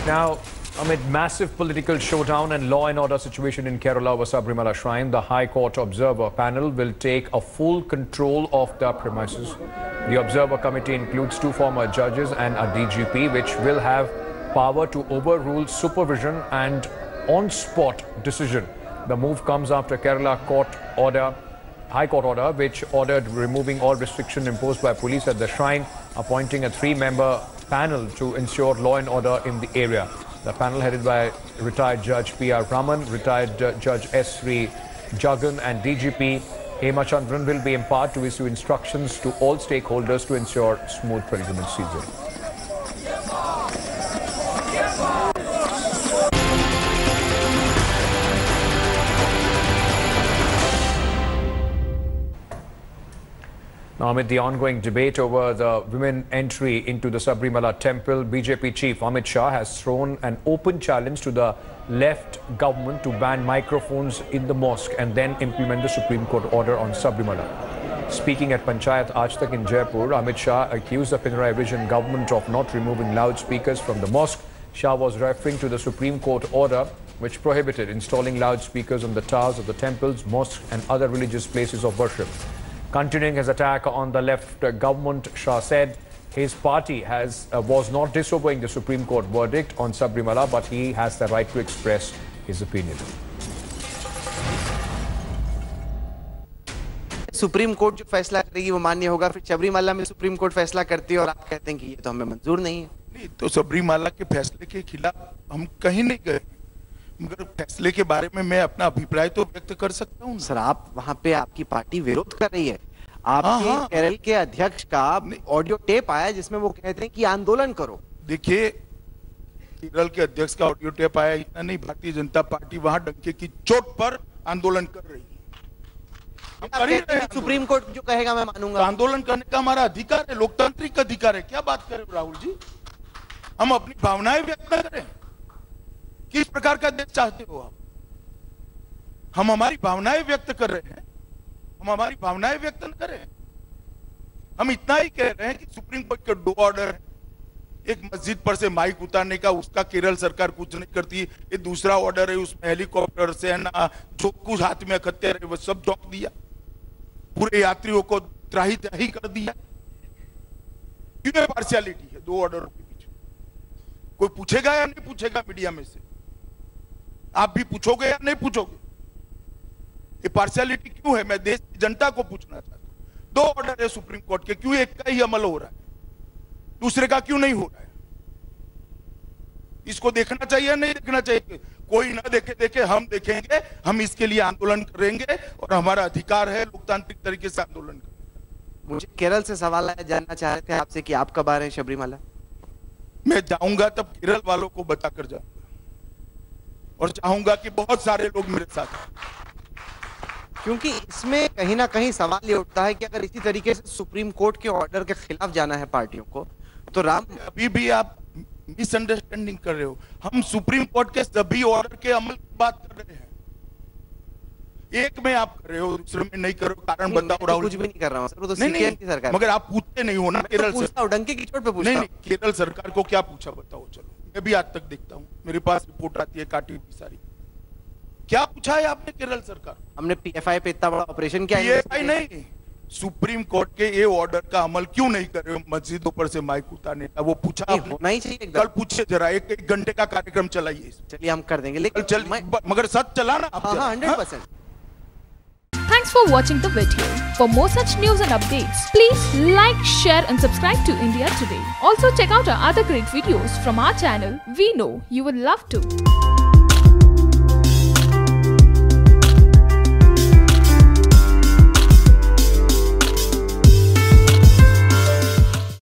Now, amid massive political showdown and law and order situation in Kerala over Sabrimala Shrine, the High Court Observer Panel will take a full control of the premises. The Observer Committee includes 2 former judges and a DGP, which will have power to overrule supervision and on-spot decision. The move comes after Kerala High Court order, which ordered removing all restriction imposed by police at the shrine, appointing a 3-member panel to ensure law and order in the area. The panel, headed by retired Judge P.R. Raman, retired Judge S.3. Jagan and DGP Hemachandran, will be empowered to issue instructions to all stakeholders to ensure smooth pilgrimage season. Now, amid the ongoing debate over the women entry into the Sabrimala temple, BJP chief Amit Shah has thrown an open challenge to the left government to ban microphones in the mosque and then implement the Supreme Court order on Sabrimala. Speaking at Panchayat Aaj Tak in Jaipur, Amit Shah accused the Pinarayi Vijayan government of not removing loudspeakers from the mosque. Shah was referring to the Supreme Court order which prohibited installing loudspeakers on the towers of the temples, mosques and other religious places of worship. Continuing his attack on the left government, Shah said his party was not disobeying the Supreme Court verdict on Sabrimala, but he has the right to express his opinion. Supreme court जो फैसला करेगी वो मान्य होगा, फिर सबरीमाला में supreme court फैसला करती है और आप कहते हैं कि ये तो हमें मंजूर नहीं है। नहीं, तो सबरीमाला के फैसले के खिलाफ हम कहीं नहीं गए, मगर फैसले के बारे में मैं अपना अभिप्राय तो व्यक्त कर सकता हूँ। सर, आप वहाँ पे आपकी पार्टी विरोध कर रही है। आपके केरल के अध्यक्ष का ऑडियो टेप आया जिसमें वो कहते हैं कि आंदोलन करो। देखिए, केरल के अध्यक्ष का ऑडियो टेप आया, इतना नहीं, भारतीय जनता पार्टी वहाँ डंके की चोट पर आंदोलन कर रही है। सुप्रीम कोर्ट जो कहेगा मैं मानूंगा। आंदोलन करने का हमारा अधिकार है, लोकतांत्रिक अधिकार है। क्या बात करें राहुल जी, हम अपनी भावनाएं व्यक्त न करें? किस प्रकार का देश चाहते हो आप? हम हमारी भावनाएं व्यक्त कर रहे हैं, हम हमारी भावनाएं व्यक्त न करें। हम इतना ही कह रहे हैं कि सुप्रीम कोर्ट का 2 ऑर्डर है, एक मस्जिद पर से माइक उतारने का, उसका केरल सरकार कुछ नहीं करती। ये दूसरा ऑर्डर है, उसमें हेलीकॉप्टर से ना जो कुछ हाथ में खत्ते रहे वो सब झोंक दिया, पूरे यात्रियों को त्राही त्राही कर दिया। क्यों पार्शियलिटी है 2 ऑर्डर के बीच? कोई पूछेगा या नहीं पूछेगा मीडिया में से? आप भी पूछोगे या नहीं पूछोगे? ये पार्शियलिटी क्यों है? मैं देश की जनता को पूछना चाहता हूं। 2 ऑर्डर है सुप्रीम कोर्ट के, क्यों एक का ही अमल हो रहा है, दूसरे का क्यों नहीं हो रहा है? इसको देखना चाहिए या नहीं देखना चाहिए? कोई ना देखे हम देखेंगे, हम इसके लिए आंदोलन करेंगे और हमारा अधिकार है लोकतांत्रिक तरीके से आंदोलन करने। मुझे केरल से सवाल आया, जानना चाह रहे थे आपसे कि आप कब आ रहे हैं सबरीमाला? मैं जाऊंगा तब केरल वालों को बताकर जाऊंगा और चाहूंगा कि बहुत सारे लोग मेरे साथ, क्योंकि इसमें कहीं ना कहीं सवाल ये उठता है कि अगर इसी तरीके से सुप्रीम कोर्ट के ऑर्डर के खिलाफ जाना है पार्टियों को, तो अभी भी आप मिसअंडरस्टैंडिंग कर रहे हो। हम सुप्रीम कोर्ट के सभी ऑर्डर के अमल की बात कर रहे हैं। एक में आप कर रहे हो, दूसरे में नहीं कर रहे हो, कारण बताओ राहुल। कुछ भी नहीं कर रहा हूं सर, वो तो सीएम की सरकार। मगर आप पूछते नहीं हो ना केरल से, डंके की चोट पे पूछता हूं। नहीं, केरल सरकार को क्या पूछा बताओ? चलो, मैं भी आज तक देखता हूँ, मेरे पास रिपोर्ट आती है काटी हुई सारी। क्या पूछा है आपने केरल सरकार? हमने पीएफआई पे इतना बड़ा ऑपरेशन किया। पीएफआई नहीं, सुप्रीम कोर्ट के ये ऑर्डर का अमल क्यों नहीं कर रहे हो मस्जिदों पर से माइक उतारने का? वो पूछा होना ही चाहिए। कल पूछे जरा, 1 घंटे का कार्यक्रम चलाइए। चलिए हम कर देंगे, लेकिन मगर सच चलाना। हाँ, 100%। Thanks for watching the video. For more such news and updates, please like, share and subscribe to India Today. Also check out our other great videos from our channel. We know you will love to.